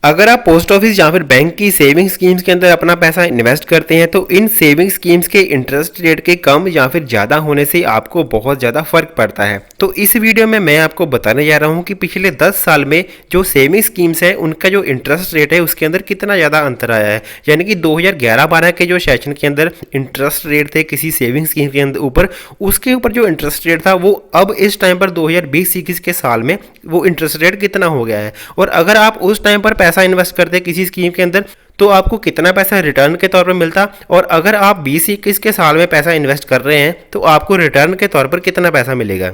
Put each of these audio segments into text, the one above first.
अगर आप post office या फिर बैंक की सेविंग स्कीम्स के अंदर अपना पैसा इन्वेस्ट करते हैं तो इन सेविंग स्कीम्स के इंटरेस्ट रेट के कम या फिर ज़्यादा होने से आपको बहुत ज़्यादा फर्क पड़ता है। तो इस वीडियो में मैं आपको बताने जा रहा हूं कि पिछले 10 साल में जो सेविंग स्कीम्स हैं उनका जो इंटरेस्ट रेट है उसके अंदर कितना ज़्यादा अंतर आया है। यानी कि 2011-12 के जो सेशन के अंदर इंटरेस्ट रेट थे किसी सेविंग स्कीम के अंदर उसके ऊपर जो इंटरेस्ट रेट था वो अब इस टाइम पर 2020-21 के साल में वो इंटरेस्ट रेट कितना हो गया है। और अगर आप उस टाइम पर पैसा इन्वेस्ट करते किसी स्कीम के अंदर तो आपको कितना पैसा रिटर्न के तौर पर मिलता, और अगर आप 20-21 के साल में पैसा इन्वेस्ट कर रहे हैं तो आपको रिटर्न के तौर पर कितना पैसा मिलेगा।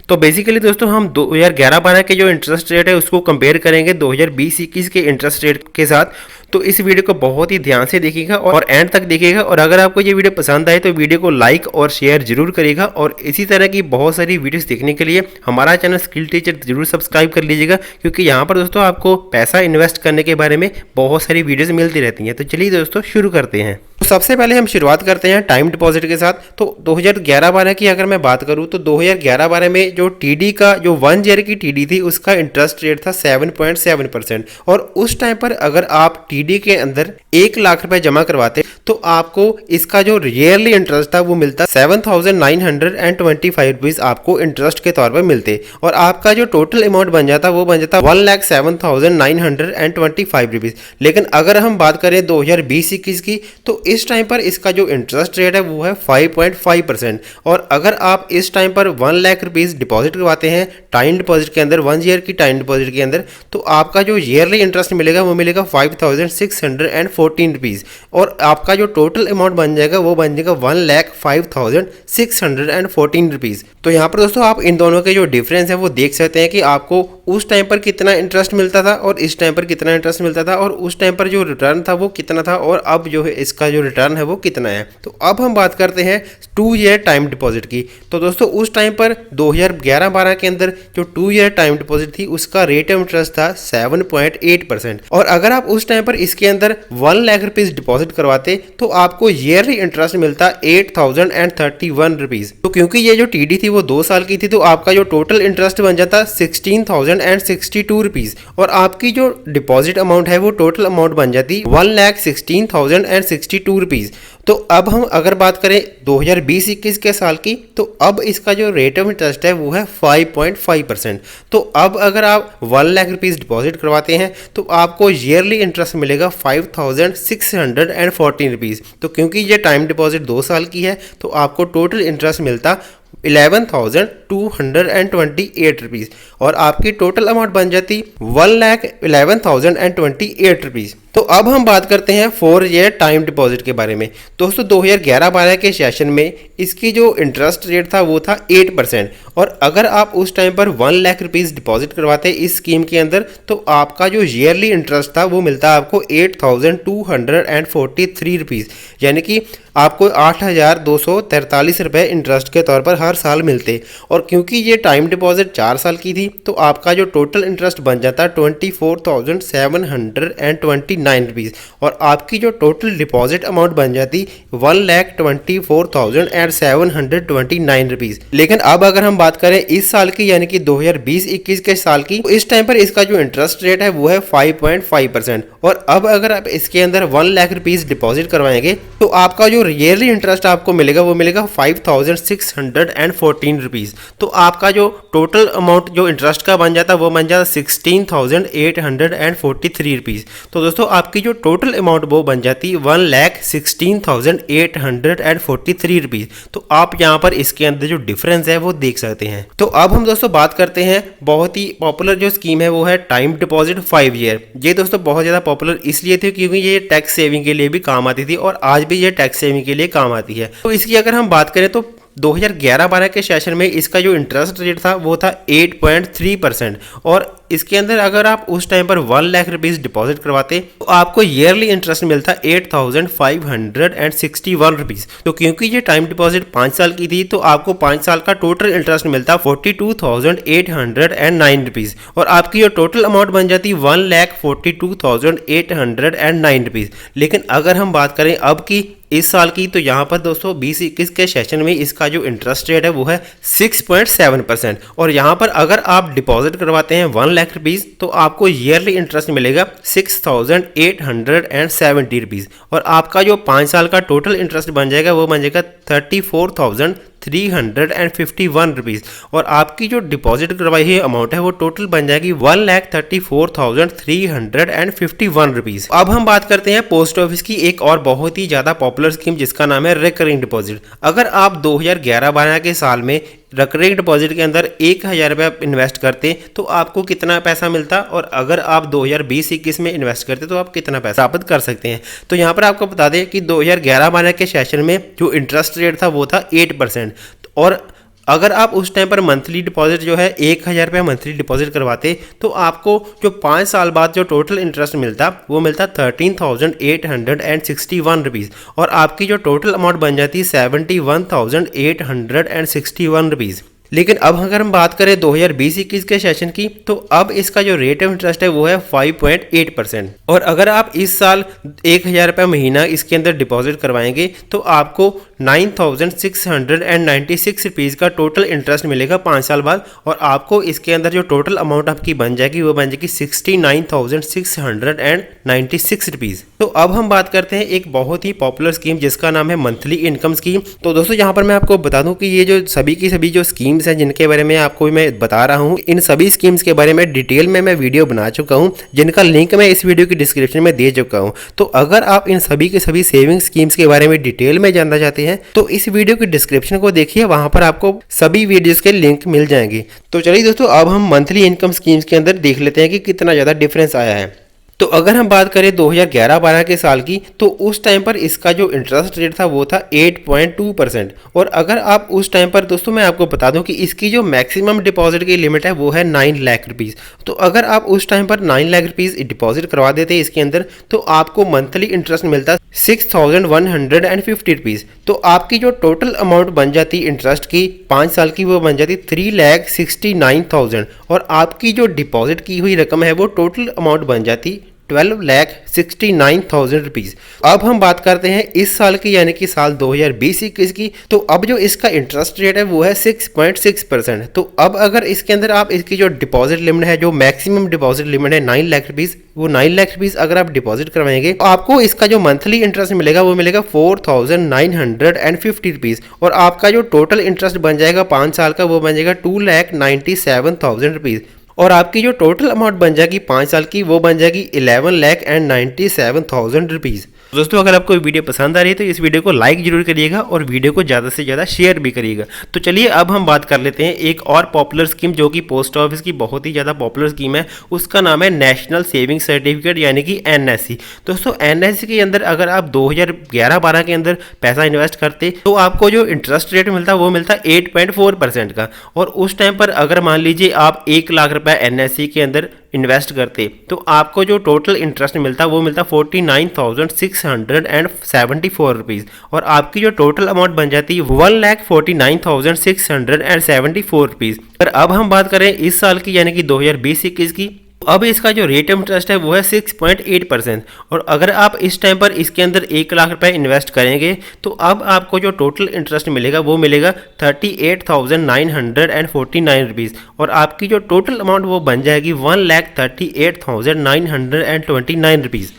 तो बेसिकली दोस्तों हम 2011-12 के जो इंटरेस्ट रेट है उसको कंपेयर करेंगे 2020-21 के इंटरेस्ट रेट के साथ। तो इस वीडियो को बहुत ही ध्यान से देखिएगा और एंड तक देखिएगा, और अगर आपको ये वीडियो पसंद आए तो वीडियो को लाइक और शेयर जरूर करिएगा। और इसी तरह की बहुत सारी वीडियोस देखने के लिए हमारा चैनल स्किल टीचर जरूर सब्सक्राइब कर लीजिएगा, क्योंकि यहाँ पर दोस्तों आपको पैसा इन्वेस्ट करने के बारे में बहुत सारी वीडियोस मिलती रहती हैं। तो चलिए दोस्तों शुरू करते हैं। तो सबसे पहले हम शुरुआत करते हैं टाइम डिपॉजिट के साथ। तो 2011-12 की अगर मैं बात करूं तो 2011-12 में जो टीडी का जो 1 ईयर की टीडी थी उसका इंटरेस्ट रेट था 7.7%। और उस टाइम पर अगर आप टीडी के अंदर 1 लाख रुपए जमा करवाते तो आपको इसका जो ईयरली इंटरेस्ट था वो मिलता 7,925 रुपीज आपको इंटरेस्ट के तौर पर मिलते, और आपका जो टोटल अमाउंट बन जाता वो बन जाता 1,07,925 रुपीज। लेकिन अगर हम बात करें 2020-21 की तो इस टाइम पर इसका जो इंटरेस्ट रेट है वो है 5.5%। और अगर आप इस टाइम पर 1 लाख रुपीज डिपॉजिट करवाते हैं टाइम डिपॉजिट के अंदर 1 ईयर की टाइम डिपॉजिट के अंदर, तो आपका जो ईयरली इंटरेस्ट मिलेगा वो मिलेगा 5,614 रुपीज, और आपका जो टोटल अमाउंट बन जाएगा वो बन जाएगा 1,05,614 रुपीज। तो यहाँ पर दोस्तों आप इन दोनों के जो डिफरेंस है वो देख सकते हैं कि आपको उस टाइम पर कितना इंटरेस्ट मिलता था और इस टाइम पर कितना इंटरेस्ट मिलता था, और उस टाइम पर जो रिटर्न था वो कितना था और अब जो है इसका जो रिटर्न है वो कितना है। तो अब हम बात करते हैं 2 ईयर टाइम डिपॉजिट की। तो दोस्तों उस टाइम पर 2011-12 के अंदर जो 2 ईयर टाइम डिपॉजिट थी उसका रेट ऑफ इंटरेस्ट था 7.8%। और अगर आप उस टाइम पर इसके अंदर 1 लाख रुपीज डिपॉजिट करवाते तो आपको ईयरली इंटरेस्ट मिलता 8,031 रुपीज। तो क्योंकि ये जो टीडी थी वो 2 साल की थी तो आपका जो टोटल इंटरेस्ट बन जाता 16,062 रुपीज, और आपकी जो डिपॉजिट अमाउंट है वो टोटल अमाउंट बन जाती 1,16,062 रुपीज। तो अब हम अगर बात करें 2020-21 के साल की तो अब इसका जो रेट ऑफ इंटरेस्ट है वो है 5.5%। तो अब अगर आप 1 लाख रुपीज डिपॉजिट करवाते हैं तो आपको ईयरली इंटरेस्ट मिलेगा 5,614 रुपीज। तो क्योंकि ये टाइम डिपॉजिट 2 साल की है तो आपको टोटल इंटरेस्ट मिलता 11,228 रुपीज, और आपकी टोटल अमाउंट बन जाती 1,11,028 रुपीज। तो अब हम बात करते हैं 4 ईयर टाइम डिपॉजिट के बारे में। दोस्तों 2011-12 के सेशन में इसकी जो इंटरेस्ट रेट था वो था 8%, और अगर आप उस टाइम पर 1 लाख रुपीज डिपॉजिट करवाते इस स्कीम के अंदर तो आपका जो ईयरली इंटरेस्ट था वो मिलता आपको 8,243 रुपीज, यानी कि आपको 8,243 रुपये इंटरेस्ट के तौर पर हर साल मिलते। और क्योंकि ये टाइम डिपॉजिट 4 साल की थी तो आपका जो टोटल इंटरेस्ट बन जाता 24,729 रुपीज़, और आपकी जो टोटल डिपॉजिट अमाउंट बन जाती 1,24,729 रुपीज़। लेकिन अब अगर हम बात करें इस साल की यानी कि 2020-21 के साल की तो इस टाइम पर इसका जो इंटरेस्ट रेट है वो है 5.5%। और अब अगर आप इसके अंदर 1 लाख रुपीज़ डिपॉजिट करवाएंगे तो आपका जो ईयरली इंटरेस्ट आपको मिलेगा वो मिलेगा 5,614 रुपीज़। तो आपका जो टोटल अमाउंट जो इंटरेस्ट का बन जाता वो बन जाता 16,843 रुपीज़। तो दोस्तों आपकी जो टोटल अमाउंट वो बन जाती 1,16,843 रुपीज़। तो आप यहाँ पर इसके अंदर जो डिफरेंस है वो देख सकते हैं। तो अब हम दोस्तों बात करते हैं बहुत ही पॉपुलर जो स्कीम है वो है टाइम डिपॉजिट 5 ईयर। ये दोस्तों बहुत ज़्यादा पॉपुलर इसलिए थी क्योंकि ये टैक्स सेविंग के लिए भी काम आती थी और आज भी ये टैक्स सेविंग के लिए काम आती है। तो इसकी अगर हम बात करें तो 2011-12 के सेशन में इसका जो इंटरेस्ट रेट था वो था 8.3%, और इसके अंदर अगर आप उस टाइम पर 1 लाख रुपीज डिपॉजिट करवाते तो आपको ईयरली इंटरेस्ट मिलता 8,561 रुपीज। तो क्योंकि ये टाइम डिपॉजिट 5 साल की थी तो आपको 5 साल का टोटल इंटरेस्ट मिलता 42,809 रुपीज, और आपकी जो टोटल अमाउंट बन जाती 1,42,809 रुपीज। लेकिन अगर हम बात करें अब की इस साल की तो यहाँ पर दोस्तों 20-21 के सेशन में इसका जो इंटरेस्ट रेट है वो है 6.7%, और यहाँ पर अगर आप डिपॉजिट करवाते हैं 1 लाख रुपीज़ तो आपको ईयरली इंटरेस्ट मिलेगा 6,870 रुपीज़। और आपका जो 5 साल का टोटल इंटरेस्ट बन जाएगा वो बन जाएगा 34,351 रुपीज़। और आपकी जो डिपॉजिट करवाई हुई अमाउंट है वो टोटल बन जाएगी 1,34,351 रुपीज़। अब हम बात करते हैं पोस्ट ऑफिस की एक और बहुत ही ज़्यादा पॉपुलर स्कीम जिसका नाम है रिकरिंग डिपॉजिट। अगर आप 2011-12 के साल में रिकरिंग डिपॉजिट के अंदर 1,000 रुपया इन्वेस्ट करते तो आपको कितना पैसा मिलता, और अगर आप 2020-21 में इन्वेस्ट करते तो आप कितना पैसा प्राप्त कर सकते हैं। तो यहाँ पर आपको बता दें कि 2011-12 के सेशन में जो इंटरेस्ट रेट था वो था 8%। और अगर आप उस टाइम पर मंथली डिपॉजिट जो है 1,000 रुपया मंथली डिपॉजिट करवाते तो आपको जो 5 साल बाद जो टोटल इंटरेस्ट मिलता वो मिलता 13,861 रुपीज़। और आपकी जो टोटल अमाउंट बन जाती 71,861 रुपीज़। लेकिन अब अगर हम बात करें 2020-21 के सेशन की तो अब इसका जो रेट ऑफ इंटरेस्ट है वो है 5.8%। और अगर आप इस साल 1,000 रुपये महीना इसके अंदर डिपॉजिट करवाएंगे तो आपको 9,696 रुपीज़ का टोटल इंटरेस्ट मिलेगा 5 साल बाद। और आपको इसके अंदर जो टोटल अमाउंट आपकी बन जाएगी वो बन जाएगी 69,696 रुपीज़। तो अब हम बात करते हैं एक बहुत ही पॉपुलर स्कीम जिसका नाम है मंथली इनकम स्कीम। तो दोस्तों यहाँ पर मैं आपको बता दूं कि ये जो सभी की सभी जो स्कीम्स हैं जिनके बारे में आपको मैं बता रहा हूँ, इन सभी स्कीम्स के बारे में डिटेल में मैं वीडियो बना चुका हूँ जिनका लिंक मैं इस वीडियो की डिस्क्रिप्शन में दे चुका हूँ। तो अगर आप इन सभी के सभी सेविंग स्कीम्स के बारे में डिटेल में जानना चाहते हैं तो इस वीडियो की डिस्क्रिप्शन को देखिए, वहां पर आपको सभी वीडियोस के लिंक मिल जाएंगे। तो चलिए दोस्तों अब हम मंथली इनकम स्कीम्स के अंदर देख लेते हैं कि कितना ज़्यादा डिफरेंस आया है। तो अगर हम बात करें 2011-12 के साल की तो उस टाइम पर इसका जो इंटरेस्ट रेट था वो था 8.2%। और अगर आप उस टाइम पर दोस्तों मैं आपको बता दूं कि इसकी जो मैक्सिमम डिपॉजिट की लिमिट है वो है 9 लाख रुपीज़। तो अगर आप उस टाइम पर 9 लाख रुपीज़ डिपॉजिट करवा देते इसके अंदर तो आपको मंथली इंटरेस्ट मिलता 6,150 रुपीज़। तो आपकी जो टोटल अमाउंट बन जाती इंटरेस्ट की 5 साल की वो बन जाती 3,69,000। और आपकी जो डिपॉजिट की हुई रकम है वो टोटल अमाउंट बन जाती 12,69,000 रुपीज़। अब हम बात करते हैं इस साल की यानी कि साल 2020-21 की। तो अब जो इसका इंटरेस्ट रेट है वो है 6.6%। तो अब अगर इसके अंदर आप इसकी जो डिपॉजिट लिमिट है, जो मैक्सिमम डिपॉजिट लिमिट है 9 लाख रुपीज़, वो 9 लाख रुपीज़ अगर आप डिपॉजिट करवाएंगे तो आपको इसका जो मंथली इंटरेस्ट मिलेगा वो मिलेगा 4,950 रुपीज़। और आपका जो टोटल इंटरेस्ट बन जाएगा 5 साल का वो बन जाएगा 2,97,000 रुपीज़। और आपकी जो टोटल अमाउंट बन जाएगी 5 साल की वो बन जाएगी 11,97,000 रुपीज़। दोस्तों अगर आपको वीडियो पसंद आ रही है तो इस वीडियो को लाइक जरूर करिएगा और वीडियो को ज़्यादा से ज़्यादा शेयर भी करिएगा। तो चलिए अब हम बात कर लेते हैं एक और पॉपुलर स्कीम जो कि पोस्ट ऑफिस की बहुत ही ज़्यादा पॉपुलर स्कीम है, उसका नाम है नेशनल सेविंग सर्टिफिकेट यानी कि NSC। दोस्तों NSC के अंदर अगर आप 2011-12 के अंदर पैसा इन्वेस्ट करते तो आपको जो इंटरेस्ट रेट मिलता वो मिलता 8.4% का। और उस टाइम पर अगर मान लीजिए आप 1 लाख रुपये NSC के अंदर इन्वेस्ट करते तो आपको जो टोटल इंटरेस्ट मिलता वो मिलता 49,674 रुपीज़। और आपकी जो टोटल अमाउंट बन जाती है 1,49,674 रुपीज़। पर अब हम बात करें इस साल की यानी कि 2020-21 की, अब इसका जो रेट ऑफ इंटरेस्ट है वो है 6.8%। और अगर आप इस टाइम पर इसके अंदर 1 लाख रुपए इन्वेस्ट करेंगे तो अब आपको जो टोटल इंटरेस्ट मिलेगा वो मिलेगा 38,949 रुपीज़। और आपकी जो टोटल अमाउंट वो बन जाएगी 1,38,929 रुपीज़।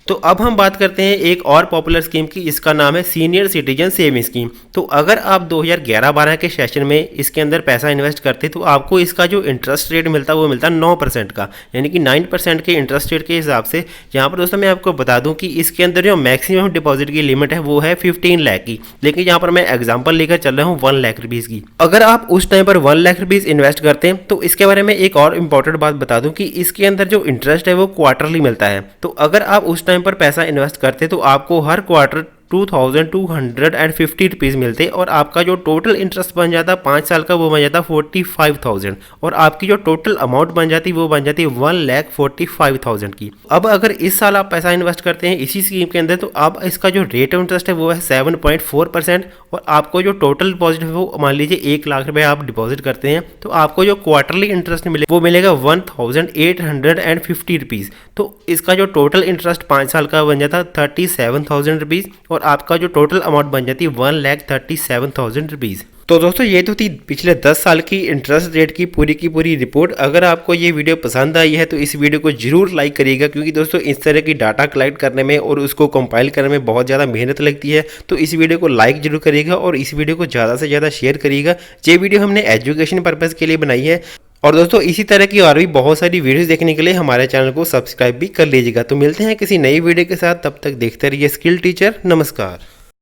तो अब हम बात करते हैं एक और पॉपुलर स्कीम की, इसका नाम है सीनियर सिटीजन सेविंग स्कीम। तो अगर आप 2011-12 के सेशन में इसके अंदर पैसा इन्वेस्ट करते तो आपको इसका जो इंटरेस्ट रेट मिलता वो मिलता 9% का, यानी कि 9% के इंटरेस्ट रेट के हिसाब से। यहाँ पर दोस्तों मैं आपको बता दूं कि इसके अंदर जो मैक्सिमम डिपॉजिट की लिमिट है वो है 15 लाख की, लेकिन यहाँ पर मैं एग्जाम्पल लेकर चल रहा हूँ 1 लाख रुपीज़ की। अगर आप उस टाइम पर 1 लाख रुपीज़ इन्वेस्ट करते हैं तो इसके बारे में एक और इम्पॉर्टेंट बात बता दूँ कि इसके अंदर जो इंटरेस्ट है वो क्वार्टरली मिलता है। तो अगर आप उस टाइम पर पैसा इन्वेस्ट करते तो आपको हर क्वार्टर 2,250 रुपीज़ मिलते और आपका जो टोटल इंटरेस्ट बन जाता 5 साल का वो बन जाता 45,000। और आपकी जो टोटल अमाउंट बन जाती वो बन जाती 1,45,000 की। अब अगर इस साल आप पैसा इन्वेस्ट करते हैं इसी स्कीम के अंदर तो अब इसका जो रेट ऑफ इंटरेस्ट है वो है 7.4%। और आपको जो टोटल डिपॉजिट है वो मान लीजिए 1 लाख रुपए आप डिपॉजिट करते हैं तो आपको जो क्वार्टरली इंटरेस्ट मिलेगा वो मिलेगा 1,850 रुपीज़। तो इसका जो टोटल इंटरेस्ट 5 साल का बन जाता 37,000 रुपीज़ और आपका जो टोटल अमाउंट बन जाती है 1,37,000 रुपीज़। तो दोस्तों ये तो थी पिछले 10 साल की इंटरेस्ट रेट की पूरी रिपोर्ट। अगर आपको ये वीडियो पसंद आई है तो इस वीडियो को जरूर लाइक करिएगा, क्योंकि दोस्तों इस तरह की डाटा कलेक्ट करने में और उसको कंपाइल करने में बहुत ज़्यादा मेहनत लगती है। तो इस वीडियो को लाइक जरूर करिएगा और इस वीडियो को ज़्यादा से ज़्यादा शेयर करिएगा। ये वीडियो हमने एजुकेशन पर्पज़ के लिए बनाई है। और दोस्तों इसी तरह की और भी बहुत सारी वीडियोस देखने के लिए हमारे चैनल को सब्सक्राइब भी कर लीजिएगा। तो मिलते हैं किसी नई वीडियो के साथ, तब तक देखते रहिए स्किल टीचर। नमस्कार।